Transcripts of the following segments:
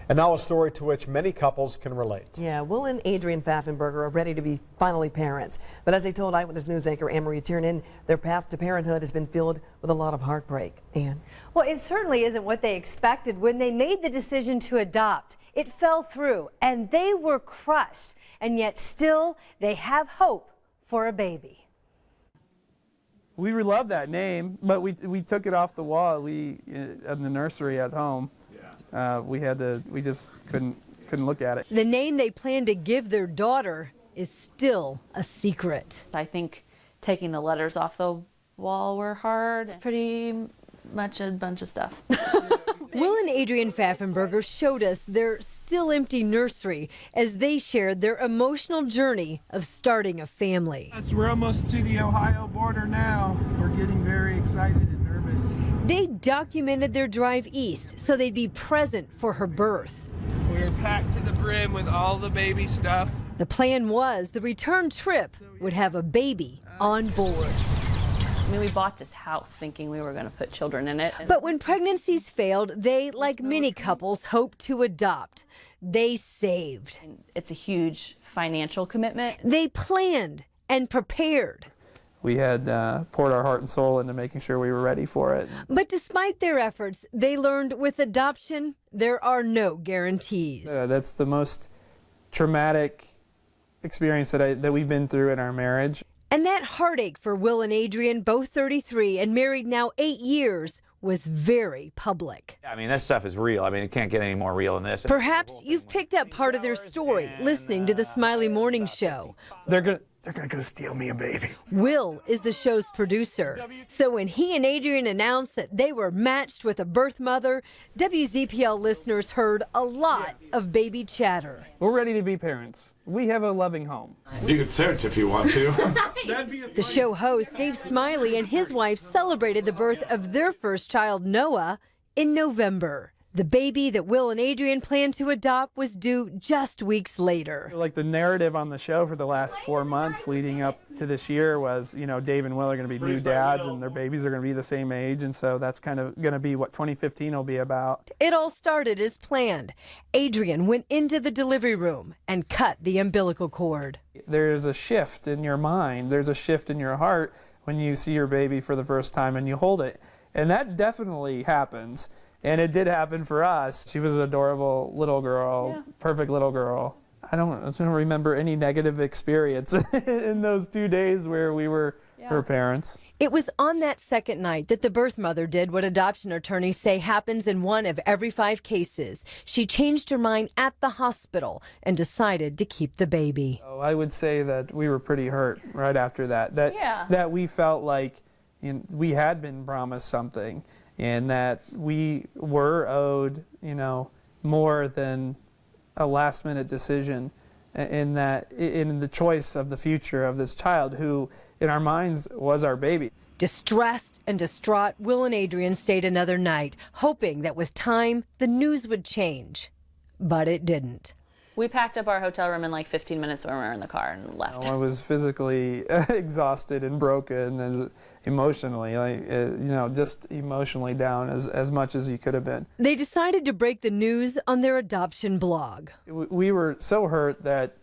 And now a story to which many couples can relate. Yeah, Will and Adrian Pfaffenberger are ready to be finally parents. But as they told Eyewitness News anchor Anne-Marie Tiernan, their path to parenthood has been filled with a lot of heartbreak. Anne? Well, it certainly isn't what they expected when they made the decision to adopt. It fell through and they were crushed. And yet still they have hope for a baby. We love that name, but we took it off the wall. In the nursery at home. We just couldn't look at it. The name they plan to give their daughter is still a secret. I think taking the letters off the wall were hard. It's pretty much a bunch of stuff. Will and Adrian Pfaffenberger showed us their still empty nursery as they shared their emotional journey of starting a family. We're almost to the Ohio border now. We're getting very excited and nervous. They documented their drive east so they'd be present for her birth. We're packed to the brim with all the baby stuff. The plan was the return trip would have a baby on board. I mean, we bought this house thinking we were going to put children in it. But when pregnancies failed, they, like many couples, hoped to adopt. They saved. It's a huge financial commitment. They planned and prepared. We had poured our heart and soul into making sure we were ready for it. But despite their efforts, they learned with adoption, there are no guarantees. That's the most traumatic experience that we've been through in our marriage. And that heartache for Will and Adrian, both 33 and married now 8 years, was very public. I mean, this stuff is real. I mean, it can't get any more real than this. Perhaps you've picked up part of their story listening to the Smiley Morning Show. They're gonna go steal me a baby. Will is the show's producer. So when he and Adrian announced that they were matched with a birth mother, WZPL listeners heard a lot of baby chatter. We're ready to be parents. We have a loving home. You can search if you want to. The show host, Dave Smiley, and his wife celebrated the birth of their first child, Noah, in November. The baby that Will and Adrian planned to adopt was due just weeks later. Like the narrative on the show for the last 4 months leading up to this year was, you know, Dave and Will are going to be new dads and their babies are going to be the same age. And so that's kind of going to be what 2015 will be about. It all started as planned. Adrian went into the delivery room and cut the umbilical cord. There's a shift in your mind. There's a shift in your heart when you see your baby for the first time and you hold it. And that definitely happens. And it did happen for us. She was an adorable little girl, perfect little girl. I don't remember any negative experience in those 2 days where we were her parents. It was on that second night that the birth mother did what adoption attorneys say happens in 1 of every 5 cases. She changed her mind at the hospital and decided to keep the baby. Oh, I would say that we were pretty hurt right after that. That we felt like we had been promised something. And that we were owed, more than a last-minute decision in the choice of the future of this child who, in our minds, was our baby. Distressed and distraught, Will and Adrian stayed another night, hoping that with time, the news would change. But it didn't. We packed up our hotel room in like 15 minutes when we were in the car and left. I was physically exhausted and broken, as emotionally, just emotionally down as much as you could have been. They decided to break the news on their adoption blog. We were so hurt that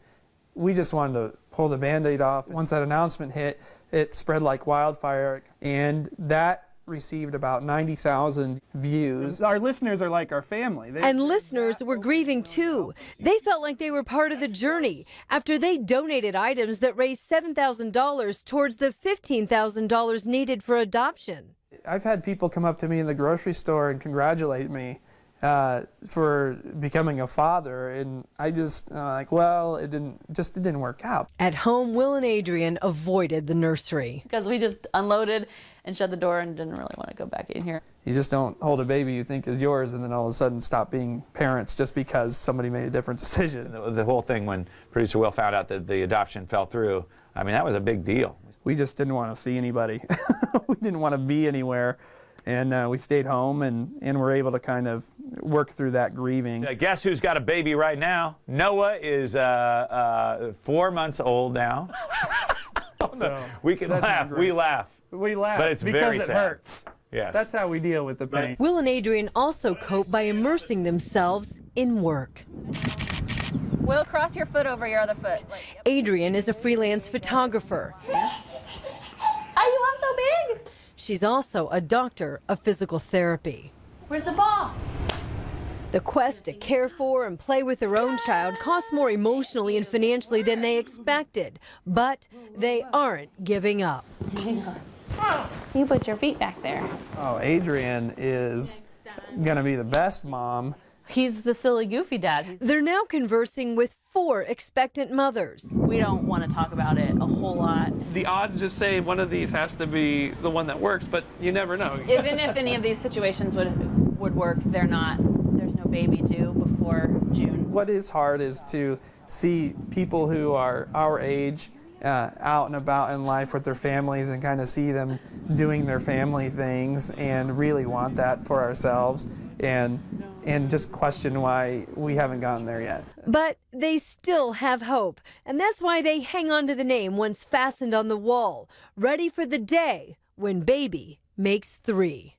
we just wanted to pull the Band-Aid off. Once that announcement hit, it spread like wildfire, and that received about 90,000 views. Our listeners are like our family. And listeners were grieving too. They felt like they were part of the journey after they donated items that raised $7,000 towards the $15,000 needed for adoption. I've had people come up to me in the grocery store and congratulate me for becoming a father, and I just it didn't work out. At home, Will and Adrian avoided the nursery Because we just unloaded and shut the door and didn't really want to go back in here. You just don't hold a baby you think is yours and then all of a sudden stop being parents just because somebody made a different decision. The whole thing when producer Will found out that the adoption fell through, I mean, that was a big deal. We just didn't want to see anybody. We didn't want to be anywhere. And we stayed home and were able to kind of work through that grieving. Guess who's got a baby right now? Noah is 4 months old now. So we can laugh. We laugh. We laugh. But it's because very it sad. hurts. Yes. That's how we deal with the pain. Will and Adrian also cope by immersing themselves in work. Will, cross your foot over your other foot. Adrian is a freelance photographer. Oh, you up so big? She's also a doctor of physical therapy. Where's the ball? The quest to care for and play with their own child costs more emotionally and financially than they expected, but they aren't giving up. You put your feet back there. Oh, Adrian is going to be the best mom. He's the silly, goofy dad. They're now conversing with 4 expectant mothers. We don't want to talk about it a whole lot. The odds just say one of these has to be the one that works, but you never know. Even if any of these situations would work, there's no baby due before June. What is hard is to see people who are our age out and about in life with their families and kind of see them doing their family things and really want that for ourselves and just question why we haven't gotten there yet. But they still have hope, and that's why they hang on to the name once fastened on the wall, ready for the day when baby makes 3.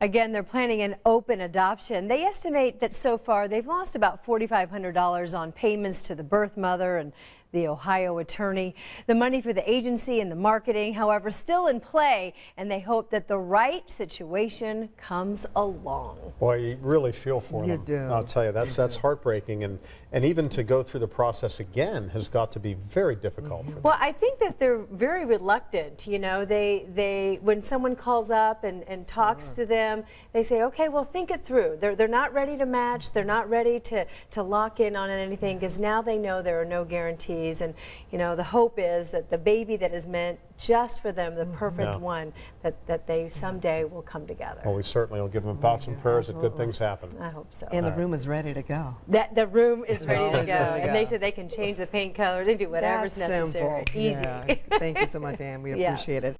Again, they're planning an open adoption. They estimate that so far they've lost about $4,500 on payments to the birth mother and the Ohio attorney. The money for the agency and the marketing, however, still in play, and they hope that the right situation comes along. Boy, you really feel for them. You do. I'll tell you, that's heartbreaking, and even to go through the process again has got to be very difficult for them. Well, I think that they're very reluctant. You know, they when someone calls up and talks to them, they say, okay, well, think it through. They're not ready to match. They're not ready to lock in on anything because now they know there are no guarantees. And, you know, the hope is that the baby that is meant just for them, the perfect one, that they someday will come together. Well, we certainly will give them thoughts and prayers that good things happen. I hope so. And the room is ready to go. The room is ready to go. Ready to And they go. said they can change the paint color. They do whatever's That's necessary. simple. Easy. Yeah. Thank you so much, Ann. We Yeah. appreciate it.